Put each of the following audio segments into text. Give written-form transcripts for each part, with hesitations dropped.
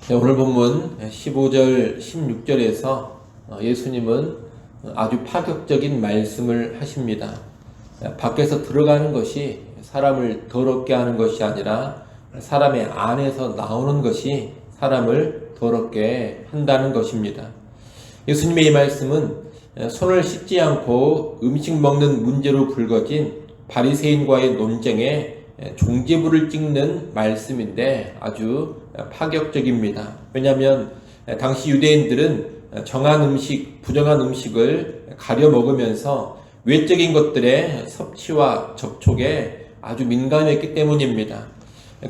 네, 오늘 본문 15절, 16절에서 예수님은 아주 파격적인 말씀을 하십니다. 밖에서 들어가는 것이 사람을 더럽게 하는 것이 아니라 사람의 안에서 나오는 것이 사람을 더럽게 한다는 것입니다. 예수님의 이 말씀은 손을 씻지 않고 음식 먹는 문제로 불거진 바리새인과의 논쟁에 종지부를 찍는 말씀인데 아주 파격적입니다. 왜냐하면 당시 유대인들은 정한 음식, 부정한 음식을 가려 먹으면서 외적인 것들의 섭취와 접촉에 아주 민감했기 때문입니다.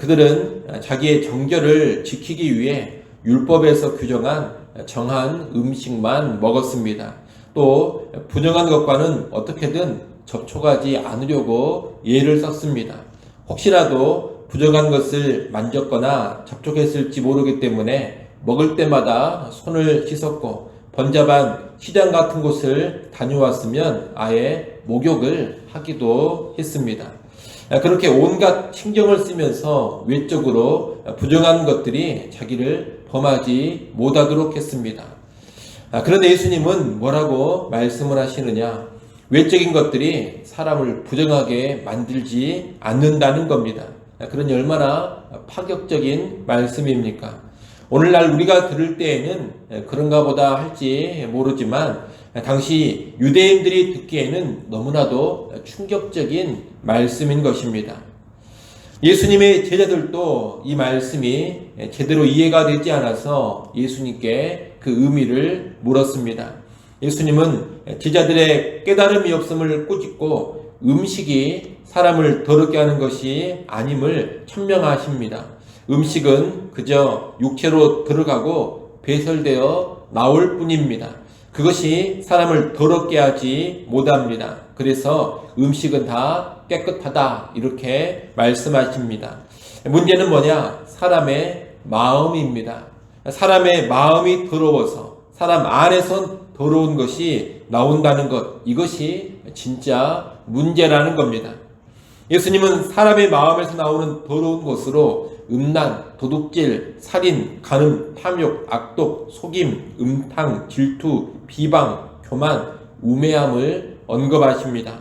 그들은 자기의 정결을 지키기 위해 율법에서 규정한 정한 음식만 먹었습니다. 또 부정한 것과는 어떻게든 접촉하지 않으려고 예를 썼습니다. 혹시라도 부정한 것을 만졌거나 접촉했을지 모르기 때문에 먹을 때마다 손을 씻었고 번잡한 시장 같은 곳을 다녀왔으면 아예 목욕을 하기도 했습니다. 그렇게 온갖 신경을 쓰면서 외적으로 부정한 것들이 자기를 범하지 못하도록 했습니다. 그런데 예수님은 뭐라고 말씀을 하시느냐? 외적인 것들이 사람을 부정하게 만들지 않는다는 겁니다. 그러니 얼마나 파격적인 말씀입니까? 오늘날 우리가 들을 때에는 그런가 보다 할지 모르지만 당시 유대인들이 듣기에는 너무나도 충격적인 말씀인 것입니다. 예수님의 제자들도 이 말씀이 제대로 이해가 되지 않아서 예수님께 그 의미를 물었습니다. 예수님은 제자들의 깨달음이 없음을 꾸짖고 음식이 사람을 더럽게 하는 것이 아님을 천명하십니다. 음식은 그저 육체로 들어가고 배설되어 나올 뿐입니다. 그것이 사람을 더럽게 하지 못합니다. 그래서 음식은 다 깨끗하다 이렇게 말씀하십니다. 문제는 뭐냐? 사람의 마음입니다. 사람의 마음이 더러워서 사람 안에선 더러운 것이 나온다는 것, 이것이 진짜 문제라는 겁니다. 예수님은 사람의 마음에서 나오는 더러운 것으로 음란, 도둑질, 살인, 간음, 탐욕, 악독, 속임, 음탕, 질투, 비방, 교만, 우매함을 언급하십니다.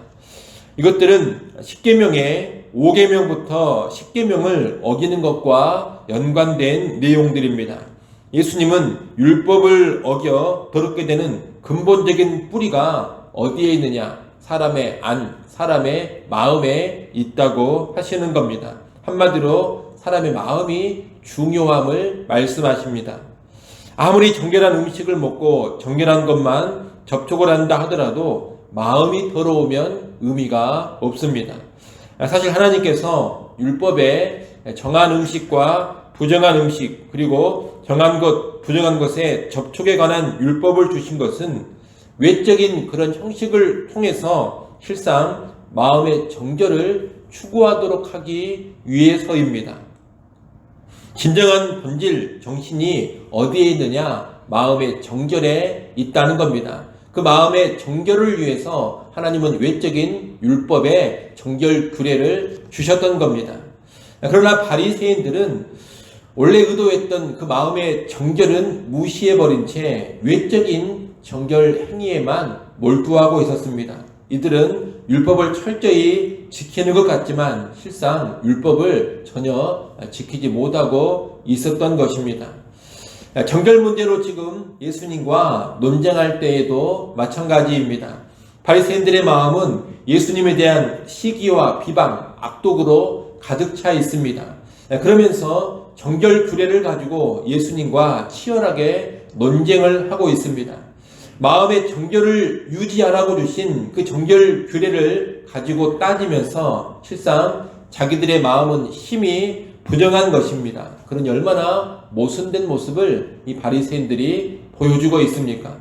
이것들은 10계명의 5계명부터 10계명을 어기는 것과 연관된 내용들입니다. 예수님은 율법을 어겨 더럽게 되는 근본적인 뿌리가 어디에 있느냐? 사람의 안, 사람의 마음에 있다고 하시는 겁니다. 한마디로 사람의 마음이 중요함을 말씀하십니다. 아무리 정결한 음식을 먹고 정결한 것만 접촉을 한다 하더라도 마음이 더러우면 의미가 없습니다. 사실 하나님께서 율법에 정한 음식과 부정한 음식 그리고 정한 것, 부정한 것에 접촉에 관한 율법을 주신 것은 외적인 그런 형식을 통해서 실상 마음의 정결을 추구하도록 하기 위해서입니다. 진정한 본질, 정신이 어디에 있느냐? 마음의 정결에 있다는 겁니다. 그 마음의 정결을 위해서 하나님은 외적인 율법의 정결 규례를 주셨던 겁니다. 그러나 바리새인들은 원래 의도했던 그 마음의 정결은 무시해버린 채 외적인 정결 행위에만 몰두하고 있었습니다. 이들은 율법을 철저히 지키는 것 같지만 실상 율법을 전혀 지키지 못하고 있었던 것입니다. 정결 문제로 지금 예수님과 논쟁할 때에도 마찬가지입니다. 바리새인들의 마음은 예수님에 대한 시기와 비방, 악독으로 가득 차 있습니다. 그러면서 정결 규례를 가지고 예수님과 치열하게 논쟁을 하고 있습니다. 마음의 정결을 유지하라고 주신 그 정결 규례를 가지고 따지면서 실상 자기들의 마음은 힘이 부정한 것입니다. 그러니 얼마나 모순된 모습을 이 바리새인들이 보여주고 있습니까?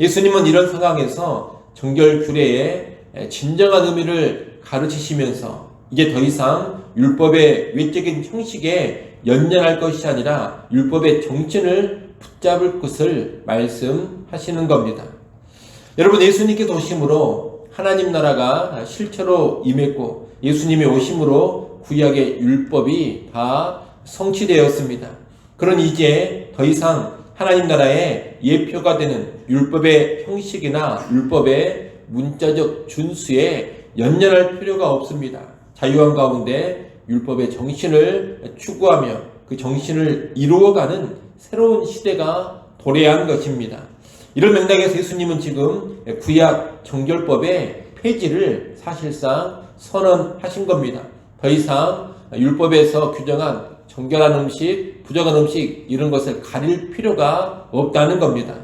예수님은 이런 상황에서 정결 규례의 진정한 의미를 가르치시면서 이제 더 이상 율법의 외적인 형식에 연연할 것이 아니라 율법의 정신을 붙잡을 것을 말씀하시는 겁니다. 여러분, 예수님께서 오심으로 하나님 나라가 실체로 임했고 예수님이 오심으로 구약의 율법이 다 성취되었습니다. 그런 이제 더 이상 하나님 나라의 예표가 되는 율법의 형식이나 율법의 문자적 준수에 연연할 필요가 없습니다. 자유한 가운데 율법의 정신을 추구하며 그 정신을 이루어가는 새로운 시대가 도래한 것입니다. 이런 맥락에서 예수님은 지금 구약 정결법의 폐지를 사실상 선언하신 겁니다. 더 이상 율법에서 규정한 정결한 음식, 부정한 음식 이런 것을 가릴 필요가 없다는 겁니다.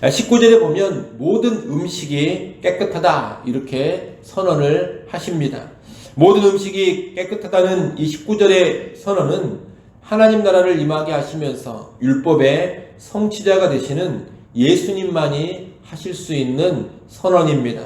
19절에 보면 모든 음식이 깨끗하다 이렇게 선언을 하십니다. 모든 음식이 깨끗하다는 이 19절의 선언은 하나님 나라를 임하게 하시면서 율법의 성취자가 되시는 예수님만이 하실 수 있는 선언입니다.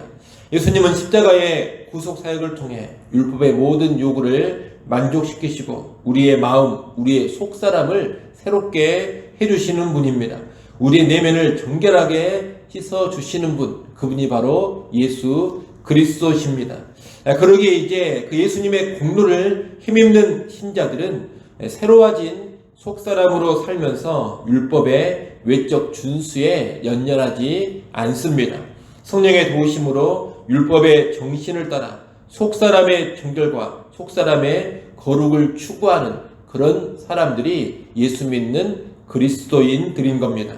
예수님은 십자가의 구속사역을 통해 율법의 모든 요구를 만족시키시고 우리의 마음, 우리의 속사람을 새롭게 해주시는 분입니다. 우리의 내면을 정결하게 씻어주시는 분, 그분이 바로 예수 그리스도십니다. 그러기에 이제 그 예수님의 공로를 힘입는 신자들은 새로워진 속사람으로 살면서 율법의 외적 준수에 연연하지 않습니다. 성령의 도우심으로 율법의 정신을 따라 속사람의 정결과 속사람의 거룩을 추구하는 그런 사람들이 예수 믿는 그리스도인들인 겁니다.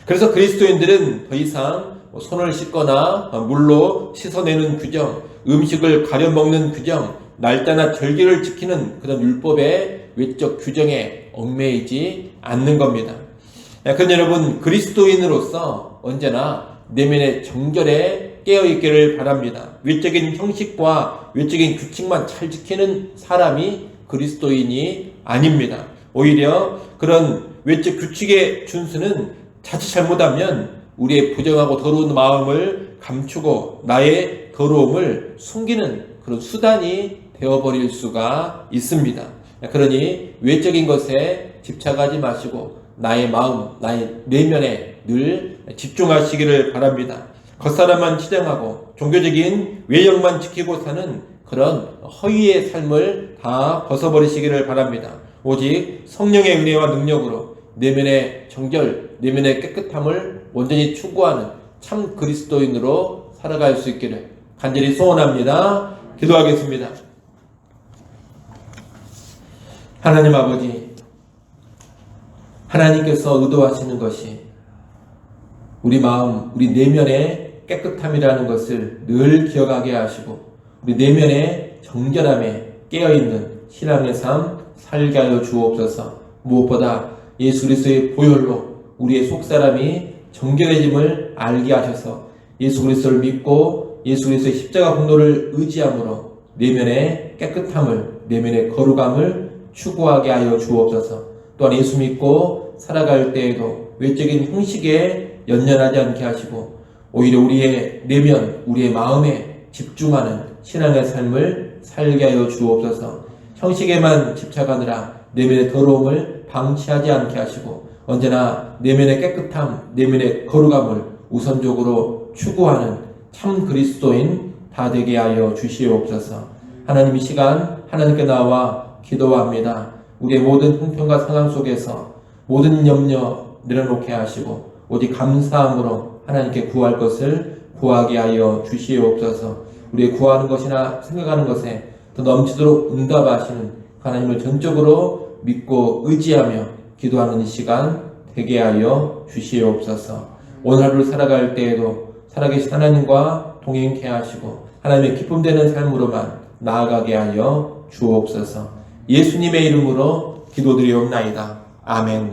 그래서 그리스도인들은 더 이상 손을 씻거나 물로 씻어내는 규정, 음식을 가려 먹는 규정, 날짜나 절기를 지키는 그런 율법의 외적 규정에 얽매이지 않는 겁니다. 그런 여러분, 그리스도인으로서 언제나 내면의 정결에 깨어있기를 바랍니다. 외적인 형식과 외적인 규칙만 잘 지키는 사람이 그리스도인이 아닙니다. 오히려 그런 외적 규칙의 준수는 자칫 잘못하면 우리의 부정하고 더러운 마음을 감추고 나의 더러움을 숨기는 그런 수단이 되어버릴 수가 있습니다. 그러니 외적인 것에 집착하지 마시고 나의 마음, 나의 내면에 늘 집중하시기를 바랍니다. 겉사람만 치장하고 종교적인 외형만 지키고 사는 그런 허위의 삶을 다 벗어버리시기를 바랍니다. 오직 성령의 은혜와 능력으로 내면의 정결, 내면의 깨끗함을 온전히 추구하는 참 그리스도인으로 살아갈 수 있기를 간절히 소원합니다. 기도하겠습니다. 하나님 아버지, 하나님께서 의도하시는 것이 우리 마음, 우리 내면의 깨끗함이라는 것을 늘 기억하게 하시고 우리 내면의 정결함에 깨어있는 신앙의 삶 살게 하여 주옵소서. 무엇보다 예수 그리스도의 보혈로 우리의 속사람이 정결해짐을 알게 하셔서 예수 그리스도를 믿고 예수 그리스도의 십자가 공로를 의지함으로 내면의 깨끗함을, 내면의 거룩함을 추구하게 하여 주옵소서. 또한 예수 믿고 살아갈 때에도 외적인 형식에 연연하지 않게 하시고 오히려 우리의 내면, 우리의 마음에 집중하는 신앙의 삶을 살게 하여 주옵소서. 형식에만 집착하느라 내면의 더러움을 방치하지 않게 하시고 언제나 내면의 깨끗함, 내면의 거룩함을 우선적으로 추구하는 참 그리스도인 다 되게 하여 주시옵소서. 하나님 이 시간 하나님께 나와 기도합니다. 우리의 모든 형편과 상황 속에서 모든 염려 내려놓게 하시고 오직 감사함으로 하나님께 구할 것을 구하게 하여 주시옵소서. 우리의 구하는 것이나 생각하는 것에 더 넘치도록 응답하시는 하나님을 전적으로 믿고 의지하며 기도하는 이 시간 되게 하여 주시옵소서. 오늘 하루를 살아갈 때에도 살아계신 하나님과 동행케 하시고 하나님의 기쁨되는 삶으로만 나아가게 하여 주옵소서. 예수님의 이름으로 기도드리옵나이다. 아멘.